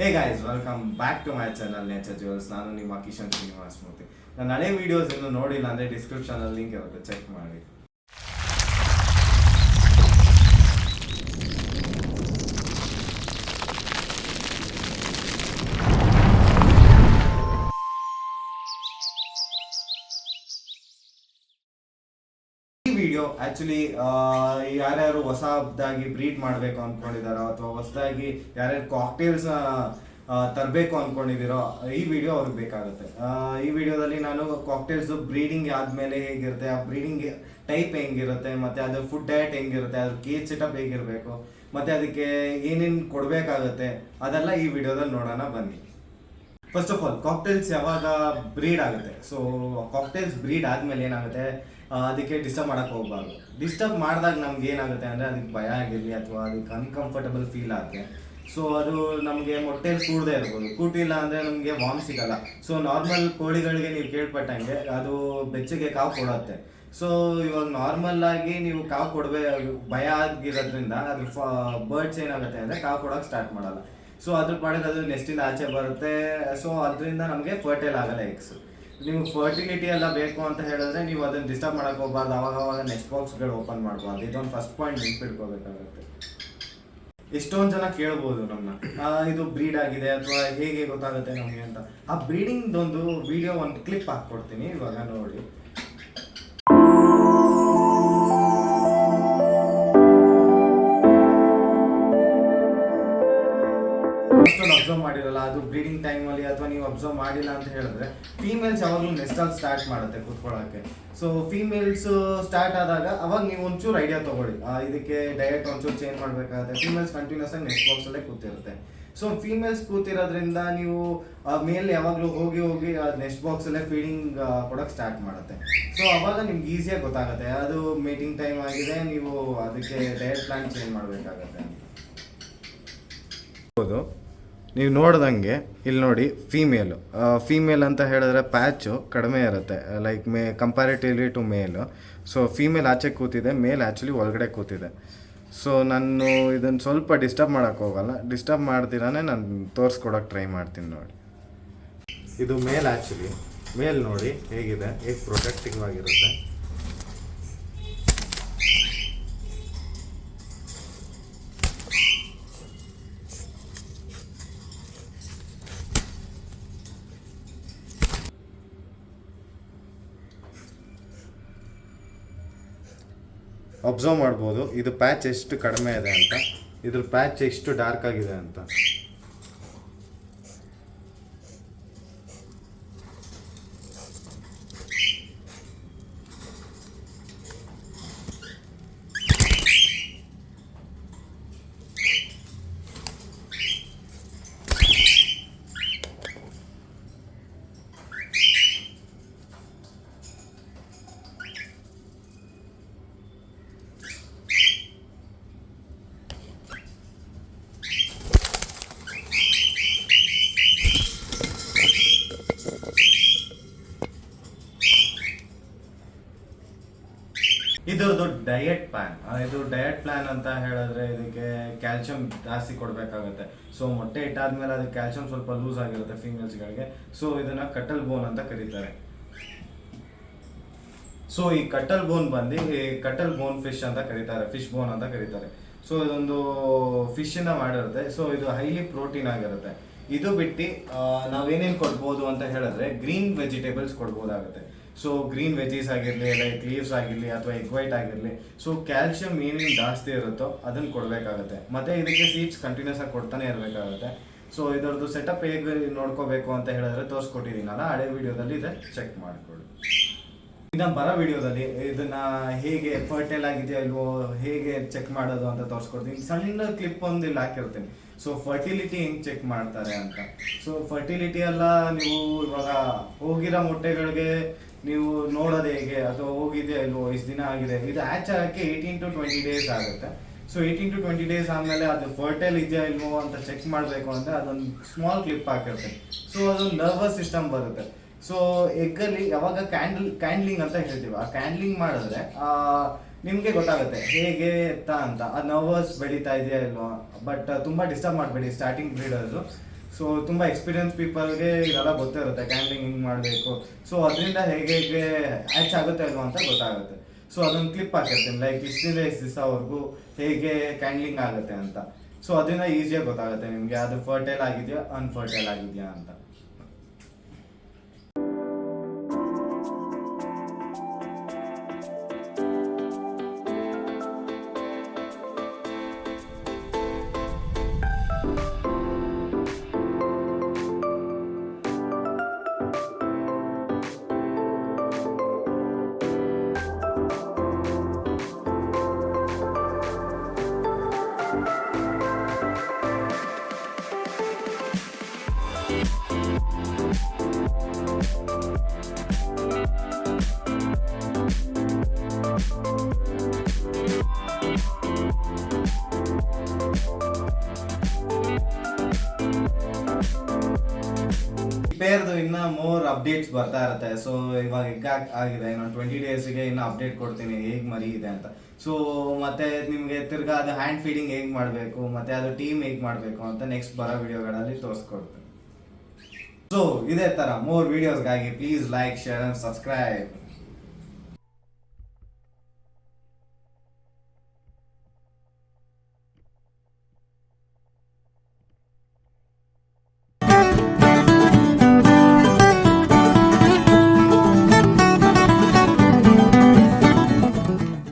Hey guys, welcome back to my channel Nature Jewels. ನಾನು ನಿಮ್ಮ ಕಿಶನ್ ಶ್ರೀನಿವಾಸ್ ಮೂರ್ತಿ. ನನ್ನ ಹಳೆ ವೀಡಿಯೋಸ್ ಇನ್ನೂ ನೋಡಿಲ್ಲ ಅಂದರೆ ಡಿಸ್ಕ್ರಿಪ್ಷನಲ್ಲಿ ಲಿಂಕ್ ಇರುತ್ತೆ, ಚೆಕ್ ಮಾಡಿ. ವಿಡಿಯೋ ಆಕ್ಚುಲಿ ಯಾರ್ಯಾರು ಹೊಸದಾಗಿ ಬ್ರೀಡ್ ಮಾಡಬೇಕು ಅಂದ್ಕೊಂಡಿದ್ದಾರೋ ಅಥವಾ ಹೊಸದಾಗಿ ಯಾರ್ಯಾರು ಕಾಕ್ಟೇಲ್ಸ್ ತರಬೇಕು ಅಂದ್ಕೊಂಡಿದ್ದೀರೋ ಈ ವಿಡಿಯೋ ಅವ್ರಿಗೆ ಬೇಕಾಗುತ್ತೆ. ಈ ವಿಡಿಯೋದಲ್ಲಿ ನಾನು ಕಾಕ್ಟೇಲ್ಸ್ ಬ್ರೀಡಿಂಗ್ ಆದಮೇಲೆ ಹೇಗಿರುತ್ತೆ, ಆ ಬ್ರೀಡಿಂಗ್ ಟೈಪ್ ಹೆಂಗಿರುತ್ತೆ, ಮತ್ತು ಅದ್ರ ಫುಡ್ ಡಯಟ್ ಹೆಂಗಿರುತ್ತೆ, ಅದ್ರ ಕೇಜ್ ಸೆಟಪ್ ಹೇಗಿರಬೇಕು, ಮತ್ತು ಅದಕ್ಕೆ ಏನೇನು ಕೊಡಬೇಕಾಗುತ್ತೆ ಅದೆಲ್ಲ ಈ ವಿಡಿಯೋದಲ್ಲಿ ನೋಡೋಣ ಬನ್ನಿ. ಫಸ್ಟ್ ಆಫ್ ಆಲ್, ಕಾಕ್ಟೇಲ್ಸ್ ಯಾವಾಗ ಬ್ರೀಡ್ ಆಗುತ್ತೆ, ಸೊ ಕಾಕ್ಟೇಲ್ಸ್ ಬ್ರೀಡ್ ಆದಮೇಲೆ ಏನಾಗುತ್ತೆ, ಅದಕ್ಕೆ ಡಿಸ್ಟರ್ಬ್ ಮಾಡೋಕ್ಕೆ ಹೋಗ್ಬಾರ್ದು. ಡಿಸ್ಟರ್ಬ್ ಮಾಡಿದಾಗ ನಮ್ಗೆ ಏನಾಗುತ್ತೆ ಅಂದರೆ ಅದಕ್ಕೆ ಭಯ ಆಗಿರಲಿ ಅಥವಾ ಅದಕ್ಕೆ ಅನ್ಕಂಫರ್ಟಬಲ್ ಫೀಲ್ ಆಗುತ್ತೆ. ಸೊ ಅದು ನಮಗೆ ಮೊಟ್ಟೆಲಿ ಕೂಡದೇ ಇರ್ಬೋದು, ಕೂಟಿಲ್ಲ ಅಂದರೆ ನಮಗೆ ವಾಮ್ ಸಿಗಲ್ಲ. ಸೊ ನಾರ್ಮಲ್ ಕೋಳಿಗಳಿಗೆ ನೀವು ಕೇಳ್ಪಟ್ಟಂಗೆ ಅದು ಬೆಚ್ಚಗೆ ಕಾವು ಕೊಡುತ್ತೆ. ಸೊ ಇವಾಗ ನಾರ್ಮಲ್ ಆಗಿ ನೀವು ಕಾವು ಭಯ ಆಗಿರೋದ್ರಿಂದ ಅದು ಬರ್ಡ್ಸ್ ಏನಾಗುತ್ತೆ ಅಂದರೆ ಕಾವು ಕೊಡೋಕೆ ಸ್ಟಾರ್ಟ್ ಮಾಡಲ್ಲ. ಸೊ ಅದ್ರ ಪಾಡಿಗೆ ಅದು ನೆಸ್ಟಿಂದ ಆಚೆ ಬರುತ್ತೆ. ಸೊ ಅದರಿಂದ ನಮಗೆ ಫರ್ಟೈಲ್ ಆಗಲ್ಲ ಎಗ್ಸ್. ನೀವು ಫರ್ಟಿಲಿಟಿ ಎಲ್ಲ ಬೇಕು ಅಂತ ಹೇಳಿದ್ರೆ ನೀವು ಅದನ್ನು ಡಿಸ್ಟರ್ಬ್ ಮಾಡೋಕೆ ಹೋಗ್ಬಾರ್ದು. ಅವಾಗ ನೆಕ್ಸ್ಟ್ ಬಾಕ್ಸ್ಗಳು ಓಪನ್ ಮಾಡಬಾರ್ದು. ಇದೊಂದು ಫಸ್ಟ್ ಪಾಯಿಂಟ್ ನೆನ್ಪಿಟ್ಕೋಬೇಕಾಗುತ್ತೆ. ಎಷ್ಟೊಂದು ಜನ ಕೇಳ್ಬೋದು ನಮ್ಮನ್ನ, ಇದು ಬ್ರೀಡ್ ಆಗಿದೆ ಅಥವಾ ಹೇಗೆ ಗೊತ್ತಾಗುತ್ತೆ ನಮಗೆ ಅಂತ. ಆ ಬ್ರೀಡಿಂಗ್ದೊಂದು ವಿಡಿಯೋ ಒಂದು ಕ್ಲಿಪ್ ಹಾಕ್ಕೊಡ್ತೀನಿ, ಇವಾಗ ನೋಡಿ. ಅಬ್ಸರ್ವ್ ಮಾಡಿರಲ್ಲ, ಅದು ಬ್ರೀಡಿಂಗ್ ಟೈಮಲ್ಲಿ ಅಥವಾ ನೀವು ಅಬ್ಸರ್ವ್ ಮಾಡಿಲ್ಲ ಅಂತ ಹೇಳಿದ್ರೆ ಫೀಮೇಲ್ಸ್ ಯಾವಾಗಲೂ ನೆಸ್ಟಲ್ಲಿ ಸ್ಟಾರ್ಟ್ ಮಾಡುತ್ತೆ ಕೂತ್ಕೊಳ್ಳೋಕ್ಕೆ. ಸೊ ಫೀಮೇಲ್ಸ್ ಸ್ಟಾರ್ಟ್ ಆದಾಗ ಅವಾಗ ನೀವು ಒಂಚೂರು ಐಡಿಯಾ ತೊಗೊಳ್ಳಿ, ಇದಕ್ಕೆ ಡಯಟ್ ಒಂಚೂರು ಚೇಂಜ್ ಮಾಡಬೇಕಾಗುತ್ತೆ. ಫೀಮೇಲ್ಸ್ ಕಂಟಿನ್ಯೂಸ್ ಆಗಿ ನೆಕ್ಸ್ಟ್ ಬಾಕ್ಸಲ್ಲೇ ಕೂತಿರುತ್ತೆ. ಸೊ ಫೀಮೇಲ್ಸ್ ಕೂತಿರೋದ್ರಿಂದ ನೀವು ಮೇಲ್ ಯಾವಾಗಲೂ ಹೋಗಿ ನೆಕ್ಸ್ಟ್ ಬಾಕ್ಸಲ್ಲೇ ಫೀಡಿಂಗ್ ಕೊಡೋಕ್ಕೆ ಸ್ಟಾರ್ಟ್ ಮಾಡುತ್ತೆ. ಸೊ ಅವಾಗ ನಿಮ್ಗೆ ಈಸಿಯಾಗಿ ಗೊತ್ತಾಗುತ್ತೆ ಅದು ಮೀಟಿಂಗ್ ಟೈಮ್ ಆಗಿದೆ, ನೀವು ಅದಕ್ಕೆ ಡಯಟ್ ಪ್ಲಾನ್ ಚೇಂಜ್ ಮಾಡಬೇಕಾಗತ್ತೆ. ಹೌದು, ನೀವು ನೋಡ್ದಂಗೆ ಇಲ್ಲಿ ನೋಡಿ, ಫೀಮೇಲ್ ಅಂತ ಹೇಳಿದ್ರೆ ಪ್ಯಾಚು ಕಡಿಮೆ ಇರುತ್ತೆ, ಲೈಕ್ ಕಂಪ್ಯಾರಿಟಿವ್ಲಿ ಟು ಮೇಲು. ಸೊ ಫೀಮೇಲ್ ಆಚೆ ಕೂತಿದೆ, ಮೇಲ್ ಆ್ಯಕ್ಚುಲಿ ಒಳಗಡೆ ಕೂತಿದೆ. ಸೊ ನಾನು ಇದನ್ನು ಸ್ವಲ್ಪ ಡಿಸ್ಟರ್ಬ್ ಮಾಡೋಕ್ಕೆ ಹೋಗಲ್ಲ, ಡಿಸ್ಟರ್ಬ್ ಮಾಡ್ದಿರಾನೆ ನಾನು ತೋರಿಸ್ಕೊಡೋಕೆ ಟ್ರೈ ಮಾಡ್ತೀನಿ. ನೋಡಿ, ಇದು ಮೇಲ್. ಆ್ಯಕ್ಚುಲಿ ಮೇಲ್ ನೋಡಿ ಹೇಗಿದೆ, ಹೇಗೆ ಪ್ರೊಟೆಕ್ಟಿವ್ ಆಗಿರುತ್ತೆ. ಅಬ್ಸರ್ವ್ ಮಾಡ್ಬೋದು ಇದು ಪ್ಯಾಚ್ ಎಷ್ಟು ಕಡಿಮೆ ಇದೆ ಅಂತ, ಇದ್ರ ಪ್ಯಾಚ್ ಎಷ್ಟು ಡಾರ್ಕ್ ಆಗಿದೆ ಅಂತ. ಇದರದ್ದು ಡಯಟ್ ಪ್ಲಾನ್ ಅಂತ ಹೇಳಿದ್ರೆ ಇದಕ್ಕೆ ಕ್ಯಾಲ್ಸಿಯಂ ಜಾಸ್ತಿ ಕೊಡಬೇಕಾಗುತ್ತೆ. ಸೊ ಮೊಟ್ಟೆ ಇಟ್ಟಾದ್ಮೇಲೆ ಅದಕ್ಕೆ ಕ್ಯಾಲ್ಸಿಯಂ ಸ್ವಲ್ಪ ಲೂಸ್ ಆಗಿರುತ್ತೆ ಫೀಮೇಲ್ಸ್ಗಳಿಗೆ. ಸೊ ಇದನ್ನ ಕಟಲ್ ಬೋನ್ ಅಂತ ಕರೀತಾರೆ. ಸೊ ಈ ಕಟಲ್ ಬೋನ್ ಫಿಶ್ ಅಂತ ಕರೀತಾರೆ, ಫಿಶ್ ಬೋನ್ ಅಂತ ಕರೀತಾರೆ. ಸೊ ಇದೊಂದು ಫಿಶಿಂದ ಮಾಡಿರುತ್ತೆ. ಸೊ ಇದು ಹೈಲಿ ಪ್ರೋಟೀನ್ ಆಗಿರುತ್ತೆ. ಇದು ಬಿಟ್ಟು ನಾವೇನೇನು ಕೊಡ್ಬೋದು ಅಂತ ಹೇಳಿದ್ರೆ green vegetables ಕೊಡ್ಬೋದಾಗುತ್ತೆ. So green veggies ಆಗಿರಲಿ, ಲೈಕ್ ಲೀವ್ಸ್ ಆಗಿರಲಿ ಅಥವಾ ಎಗ್ ವೈಟ್ ಆಗಿರಲಿ, ಸೊ ಕ್ಯಾಲ್ಸಿಯಂ ಏನೇನು ಜಾಸ್ತಿ ಇರುತ್ತೋ ಅದನ್ನು ಕೊಡಬೇಕಾಗುತ್ತೆ. ಮತ್ತು ಇದಕ್ಕೆ ಸೀಡ್ಸ್ ಕಂಟಿನ್ಯೂಸ್ ಆಗಿ ಕೊಡ್ತಾನೆ ಇರಬೇಕಾಗುತ್ತೆ. ಸೊ ಇದರದ್ದು ಸೆಟಪ್ ಹೇಗೆ ನೋಡ್ಕೋಬೇಕು ಅಂತ ಹೇಳಿದ್ರೆ ತೋರಿಸ್ಕೊಟ್ಟಿದ್ದೀನಲ್ಲ ಹಳೆ ವಿಡಿಯೋದಲ್ಲಿ, ಇದೆ ಚೆಕ್ ಮಾಡಿಕೊಳ್ಳಿ. ಇನ್ನು ಬರೋ ವಿಡಿಯೋದಲ್ಲಿ ಇದನ್ನು ಹೇಗೆ ಫರ್ಟೈಲ್ ಆಗಿದೆಯೋ ಇಲ್ವೋ ಹೇಗೆ ಚೆಕ್ ಮಾಡೋದು ಅಂತ ತೋರಿಸ್ಕೊಡ್ತೀನಿ. ಸಣ್ಣ ಕ್ಲಿಪ್ ಒಂದು ಇಲ್ಲಿ ಹಾಕಿರ್ತೀನಿ. ಸೊ ಫರ್ಟಿಲಿಟಿ ಹೆಂಗೆ ಚೆಕ್ ಮಾಡ್ತಾರೆ ಅಂತ. ಸೊ ಫರ್ಟಿಲಿಟಿ ಎಲ್ಲ ನೀವು ಇವಾಗ ಹೋಗಿರೋ ಮೊಟ್ಟೆಗಳಿಗೆ ನೀವು ನೋಡೋದು ಹೇಗೆ, ಅಥವಾ ಹೋಗಿದೆಯಾ ಇಲ್ವೋ, ಇಷ್ಟು ದಿನ ಆಗಿದೆ, ಇದು ಹ್ಯಾಚ್ ಆಗೋಕ್ಕೆ 18 to 20 days ಆಗುತ್ತೆ. ಸೊ 18 to 20 days ಆದಮೇಲೆ ಅದು ಫರ್ಟೈಲ್ ಇದೆಯಾ ಇಲ್ವೋ ಅಂತ ಚೆಕ್ ಮಾಡಬೇಕು ಅಂದರೆ ಅದೊಂದು ಸ್ಮಾಲ್ ಕ್ಲಿಪ್ ಹಾಕಿರುತ್ತೆ. ಸೊ ಅದೊಂದು ನರ್ವಸ್ ಸಿಸ್ಟಮ್ ಬರುತ್ತೆ. ಸೊ ಎಗ್ಗಲ್ಲಿ ಯಾವಾಗ ಕ್ಯಾಂಡ್ಲಿಂಗ್ ಅಂತ ಹೇಳ್ತೀವಿ, ಆ ಕ್ಯಾಂಡ್ಲಿಂಗ್ ಮಾಡಿದ್ರೆ ನಿಮಗೆ ಗೊತ್ತಾಗುತ್ತೆ ಹೇಗೆ ಎತ್ತ ಅಂತ. ಅದು ನರ್ವಸ್ ಬೆಳೀತಾ ಇದೆಯಾ ಇಲ್ವೋ. ಬಟ್ ತುಂಬ ಡಿಸ್ಟರ್ಬ್ ಮಾಡಬೇಡಿ ಸ್ಟಾರ್ಟಿಂಗ್ ಬ್ರೀಡರ್ಸು. ಸೊ ತುಂಬ ಎಕ್ಸ್ಪೀರಿಯನ್ಸ್ ಪೀಪಲ್ಗೆ ಇದೆಲ್ಲ ಗೊತ್ತೇ ಇರುತ್ತೆ ಕ್ಯಾಂಡ್ಲಿಂಗ್ ಹಿಂಗೆ ಮಾಡಬೇಕು. ಸೊ ಅದರಿಂದ ಹೇಗೆ ಹೇಗೆ ಹ್ಯಾಚ್ ಆಗುತ್ತೆ ಅಲ್ವಾ ಅಂತ ಗೊತ್ತಾಗುತ್ತೆ. ಸೊ ಅದೊಂದು ಕ್ಲಿಪ್ ಹಾಕಿರ್ತೀನಿ, ಲೈಕ್ ಇಷ್ಟಿಂದ ಇಷ್ಟು ದಿವಸವರೆಗೂ ಹೇಗೆ ಕ್ಯಾಂಡ್ಲಿಂಗ್ ಆಗುತ್ತೆ ಅಂತ. ಸೊ ಅದರಿಂದ ಈಸಿಯಾಗಿ ಗೊತ್ತಾಗುತ್ತೆ ನಿಮಗೆ ಅದು ಫರ್ಟೈಲ್ ಆಗಿದೆಯಾ ಅನ್ಫರ್ಟೈಲ್ ಆಗಿದೆಯಾ ಅಂತ. ಪೇರ್ದು ಇನ್ನ ಮೋರ್ ಅಪ್ಡೇಟ್ಸ್ ಬರ್ತಾ ಇರುತ್ತೆ. ಸೊ ಇವಾಗ ಎಗ್ ಆಗಿದೆ, ಇನ್ನೊಂದು 20 ಡೇಸ್ಗೆ ಇನ್ನು ಅಪ್ಡೇಟ್ ಕೊಡ್ತೀನಿ ಹೇಗೆ ಮರಿ ಇದೆ ಅಂತ. ಸೊ ಮತ್ತೆ ನಿಮಗೆ ತಿರ್ಗಾ ಅದು ಹ್ಯಾಂಡ್ ಫೀಡಿಂಗ್ ಹೇಗೆ ಮಾಡಬೇಕು ಮತ್ತೆ ಅದು ಟೀಮ್ ಹೇಗೆ ಮಾಡಬೇಕು ಅಂತ ನೆಕ್ಸ್ಟ್ ಬರೋ ವಿಡಿಯೋಗಳಲ್ಲಿ ತೋರಿಸ್ಕೊಡ್ತೀನಿ. ಸೊ ಇದೇ ಥರ ಮೋರ್ ವಿಡಿಯೋಸ್ಗಾಗಿ please like, share and subscribe.